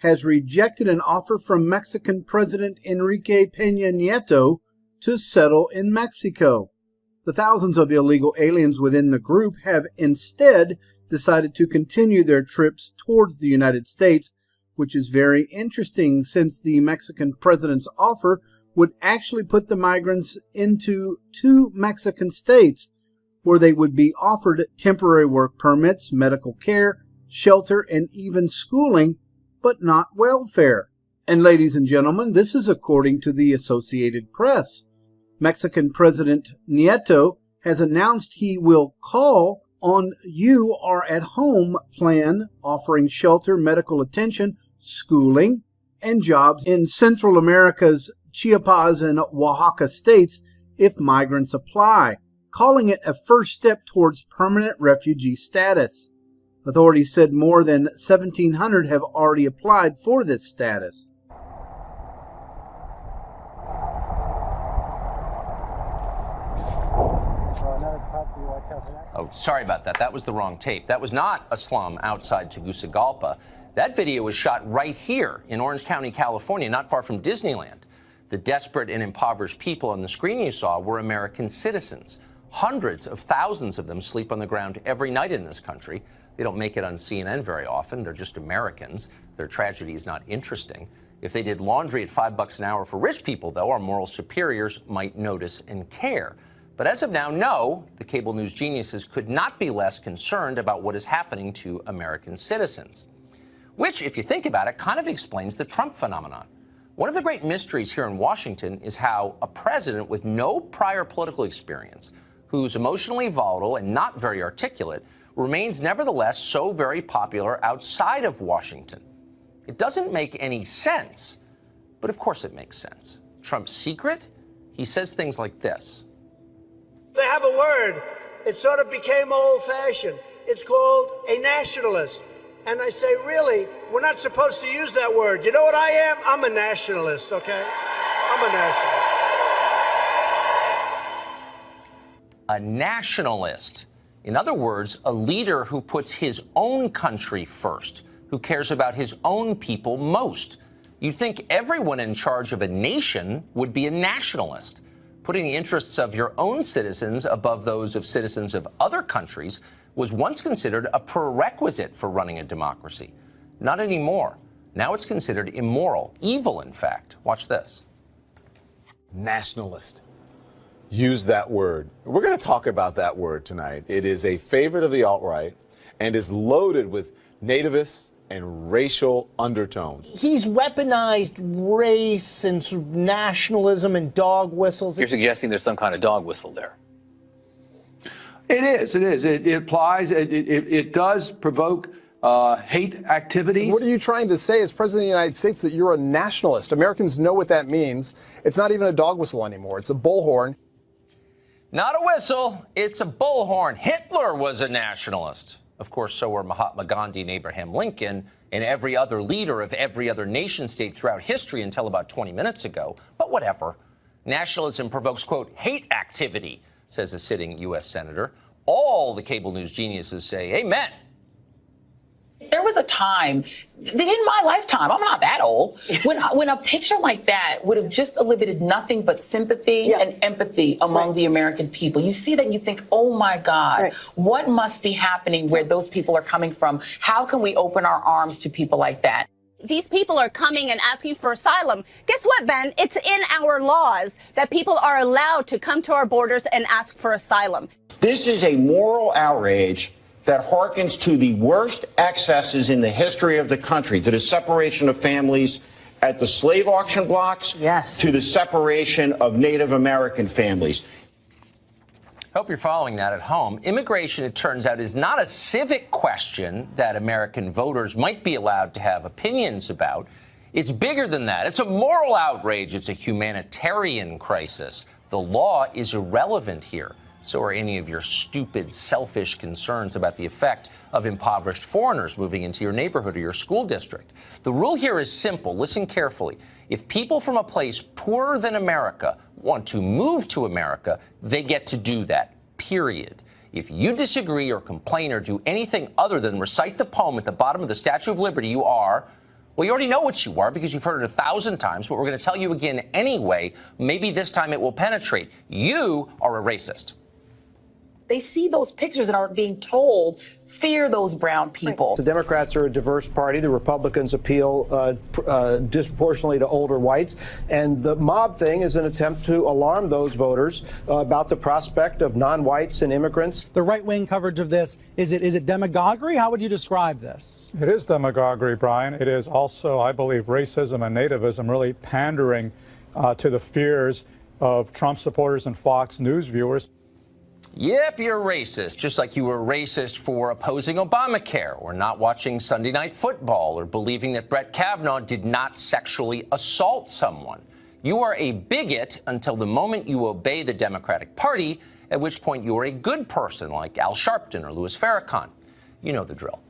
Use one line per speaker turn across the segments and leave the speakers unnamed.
has rejected an offer from Mexican President Enrique Peña Nieto to settle in Mexico. The thousands of illegal aliens within the group have instead decided to continue their trips towards the United States, which is very interesting since the Mexican president's offer would actually put the migrants into 2 Mexican states, where they would be offered temporary work permits, medical care, shelter, and even schooling, but not welfare. And ladies and gentlemen, this is according to the Associated Press. Mexican President Nieto has announced he will call on You Are at Home plan, offering shelter, medical attention, schooling, and jobs in Central America's Chiapas and Oaxaca states if migrants apply, calling it a first step towards permanent refugee status. Authorities said more than 1,700 have already applied for this status.
Oh, sorry about that. That was the wrong tape. That was not a slum outside Tegucigalpa. That video was shot right here in Orange County, California, not far from Disneyland. The desperate and impoverished people on the screen you saw were American citizens. Hundreds of thousands of them sleep on the ground every night in this country. They don't make it on CNN very often. They're just Americans. Their tragedy is not interesting. If they did laundry at $5 an hour for rich people, though, our moral superiors might notice and care. But as of now, no, the cable news geniuses could not be less concerned about what is happening to American citizens. Which, if you think about it, kind of explains the Trump phenomenon. One of the great mysteries here in Washington is how a president with no prior political experience, who's emotionally volatile and not very articulate, remains nevertheless so very popular outside of Washington. It doesn't make any sense, but of course it makes sense. Trump's secret? He says things like this.
They have a word. It sort of became old-fashioned. It's called a nationalist. And I say, really, we're not supposed to use that word. You know what I am? I'm a nationalist, okay? I'm a nationalist.
A nationalist. In other words, a leader who puts his own country first, who cares about his own people most. You'd think everyone in charge of a nation would be a nationalist. Putting the interests of your own citizens above those of citizens of other countries was once considered a prerequisite for running a democracy. Not anymore. Now it's considered immoral, evil, in fact. Watch this.
Nationalist. Use that word. We're going to talk about that word tonight. It is a favorite of the alt-right and is loaded with nativists and racial undertones.
He's weaponized race and sort of nationalism and dog whistles.
You're suggesting there's some kind of dog whistle there.
It is. It applies. It does provoke hate activities.
What are you trying to say as President of the United States, that you're a nationalist? Americans know what that means. It's not even a dog whistle anymore. It's a bullhorn.
Not a whistle. It's a bullhorn. Hitler was a nationalist. Of course, so were Mahatma Gandhi and Abraham Lincoln and every other leader of every other nation state throughout history until about 20 minutes ago. But whatever. Nationalism provokes, quote, hate activity, says a sitting U.S. senator. All the cable news geniuses say amen.
There was a time, in my lifetime, I'm not that old, when a picture like that would have just elicited nothing but sympathy and empathy among the American people. You see that and you think, oh my God, what must be happening where those people are coming from? How can we open our arms to people like that?
These people are coming and asking for asylum. Guess what, Ben? It's in our laws that people are allowed to come to our borders and ask for asylum.
This is a moral outrage that harkens to the worst excesses in the history of the country, to the separation of families at the slave auction blocks, to the separation of Native American families.
Hope you're following that at home. Immigration, it turns out, is not a civic question that American voters might be allowed to have opinions about. It's bigger than that. It's a moral outrage. It's a humanitarian crisis. The law is irrelevant here. So are any of your stupid, selfish concerns about the effect of impoverished foreigners moving into your neighborhood or your school district. The rule here is simple. Listen carefully. If people from a place poorer than America want to move to America, they get to do that, period. If you disagree or complain or do anything other than recite the poem at the bottom of the Statue of Liberty, you are, Well, you already know what you are because you've heard it 1,000 times, but we're going to tell you again anyway. Maybe this time it will penetrate. You are a racist.
They see those pictures and are being told, fear those brown people.
The Democrats are a diverse party. The Republicans appeal disproportionately to older whites. And the mob thing is an attempt to alarm those voters about the prospect of non-whites and immigrants.
The right-wing coverage of this, is it demagoguery? How would you describe this?
It is demagoguery, Brian. It is also, I believe, racism and nativism really pandering to the fears of Trump supporters and Fox News viewers.
Yep, you're racist, just like you were racist for opposing Obamacare or not watching Sunday Night Football or believing that Brett Kavanaugh did not sexually assault someone. You are a bigot until the moment you obey the Democratic Party, at which point you are a good person like Al Sharpton or Louis Farrakhan. You know the drill.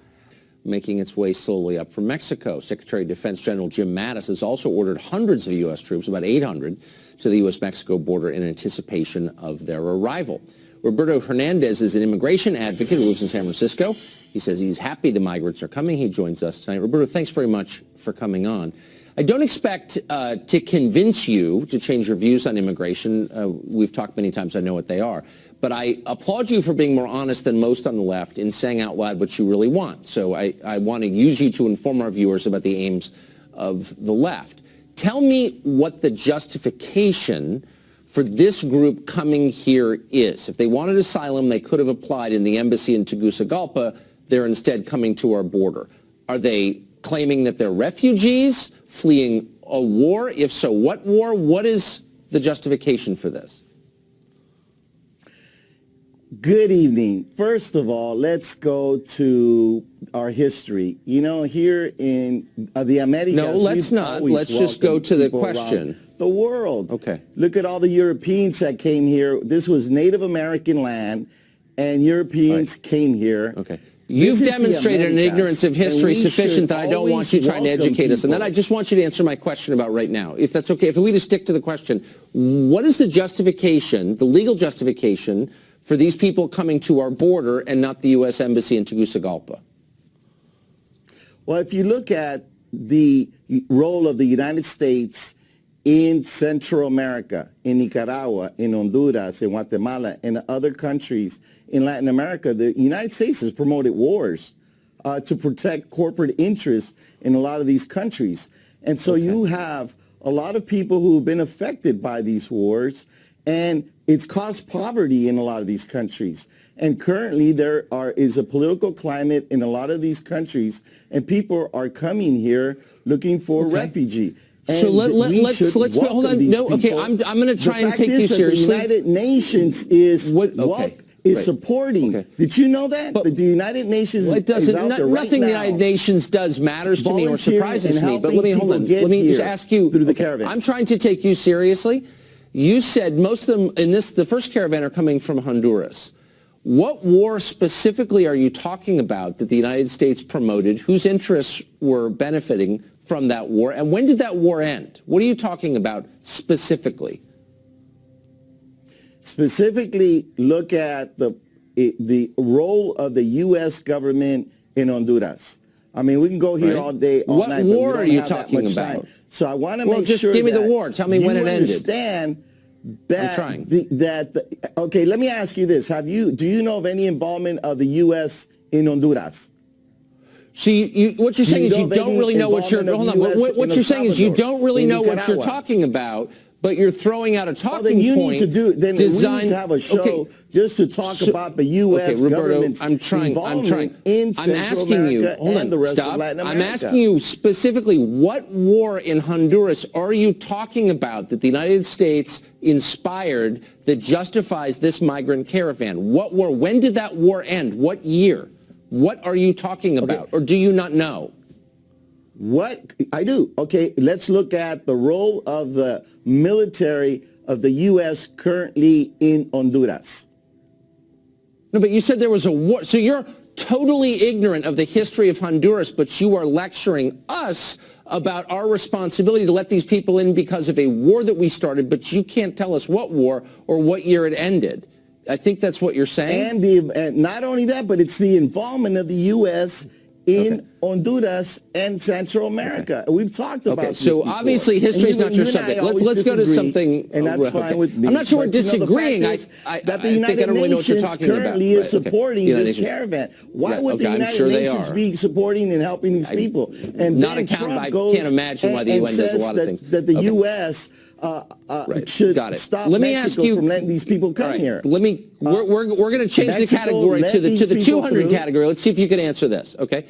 Making its way slowly up from Mexico, Secretary of Defense General Jim Mattis has also ordered hundreds of U.S. troops, about 800, to the U.S.-Mexico border in anticipation of their arrival. Roberto Hernandez is an immigration advocate who lives in San Francisco. He says he's happy the migrants are coming. He joins us tonight. Roberto, thanks very much for coming on. I don't expect to convince you to change your views on immigration. We've talked many times. I know what they are. But I applaud you for being more honest than most on the left in saying out loud what you really want. So I want to use you to inform our viewers about the aims of the left. Tell me what the justification for this group coming here is. If they wanted asylum, they could have applied in the embassy in Tegucigalpa. They're instead coming to our border. Are they claiming that they're refugees, fleeing a war? If so, what war? What is the justification for this?
Good evening. First of all, let's go to our history. You know, here in the Americas...
No, let's not. Let's just go to the question.
The world.
Okay.
Look at all the Europeans that came here. This was Native American land, and Europeans came here.
Okay. You've demonstrated an ignorance of history sufficient that I don't want you trying to educate us. And then I just want you to answer my question about right now, if that's okay. If we just stick to the question, what is the justification, the legal justification, for these people coming to our border and not the U.S. Embassy in Tegucigalpa?
Well, if you look at the role of the United States in Central America, in Nicaragua, in Honduras, in Guatemala, and other countries in Latin America, the United States has promoted wars to protect corporate interests in a lot of these countries. And so you have a lot of people who have been affected by these wars, and it's caused poverty in a lot of these countries. And currently there is a political climate in a lot of these countries, and people are coming here looking for refugee. And
so let's hold on. No, okay, I'm going to try and take you seriously.
The United Nations is supporting. Okay. Did you know that? But the United Nations is out there right
nothing
now.
the United Nations does matters to me or surprises me. But let me hold on. Let me just ask you.
Through the caravan.
I'm trying to take you seriously. You said most of them in the first caravan are coming from Honduras. What war specifically are you talking about that the United States promoted? Whose interests were benefiting from that war? And when did that war end? What are you talking about specifically?
Specifically, look at the role of the U.S. government in Honduras. I mean, we can go here all day, all night.
What war are you talking about?
Time. So I want to make
just
sure
give me the war. Tell me when it ended.
Understand that okay, let me ask you this. Do you know of any involvement of the U.S. in Honduras?
See, what you're saying is you don't really know what you're. Hold on. What you're saying is you don't really know what you're talking about, but you're throwing out a talking
then you
point.
Need to do. Then we need to have a show just to talk about the U.S. government's involvement in Central America and the rest of Latin America.
I'm asking you specifically, what war in Honduras are you talking about that the United States inspired that justifies this migrant caravan? What war? When did that war end? What year? What are you talking about, or do you not know?
What I do. Okay, let's look at the role of the military of the U.S. currently in Honduras.
No, but you said there was a war. So you're totally ignorant of the history of Honduras, but you are lecturing us about our responsibility to let these people in because of a war that we started, but you can't tell us what war or what year it ended. I think that's what you're saying.
And not only that, but it's the involvement of the U.S. in Honduras and Central America. We've talked about this
so
before.
obviously history is not your subject. Let's go to something.
And that's fine with me.
I'm not sure we're
But, you know,
disagreeing.
the fact is that the
I think I
United
don't really know what you're
Nations
talking about.
currently is supporting this caravan. Why would the
I'm
United
sure they
Nations
are.
be supporting and helping these people? And
Not
then
account-
Trump
I
goes
can't imagine why the
and
UN does a
says
lot of things.
that the
Okay.
U.S. should
Got it.
stop
Let me
Mexico
ask you,
from letting these people come here.
Let me. We're going to change the
Mexico
category
let
to the
these people
200
through.
category. Let's see if you can answer this. Okay.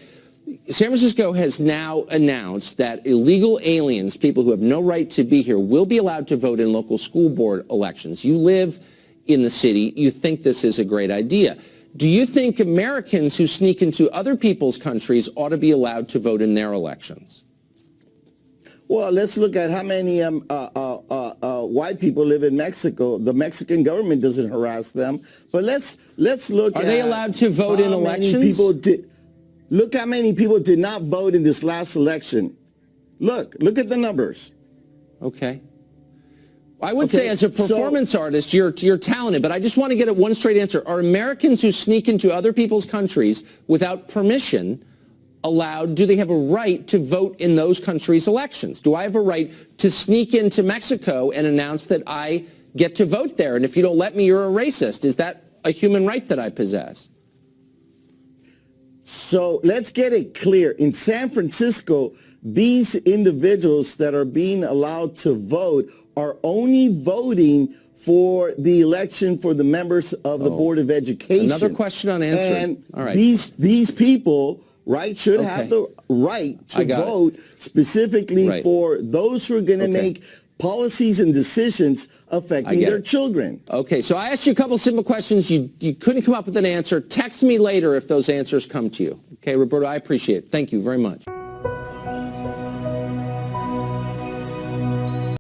San Francisco has now announced that illegal aliens, people who have no right to be here, will be allowed to vote in local school board elections. You live in the city. You think this is a great idea. Do you think Americans who sneak into other people's countries ought to be allowed to vote in their elections?
Well, let's look at how many white people live in Mexico. The Mexican government doesn't harass them. But let's look at.
Are they allowed to vote in elections?
Look how many people did not vote in this last election. Look at the numbers.
Okay. I would say as a performance artist, you're talented, but I just want to get at one straight answer. Are Americans who sneak into other people's countries without permission allowed, do they have a right to vote in those countries' elections? Do I have a right to sneak into Mexico and announce that I get to vote there? And if you don't let me, you're a racist. Is that a human right that I possess?
So let's get it clear. In San Francisco, these individuals that are being allowed to vote are only voting for the election for the members of the Board of Education.
Another question unanswered.
And
all right.
these people, right, should have the right to vote specifically for those who are going to make policies and decisions affecting their children.
Okay, so I asked you a couple simple questions. You couldn't come up with an answer. Text me later if those answers come to you. Okay, Roberto, I appreciate it. Thank you very much.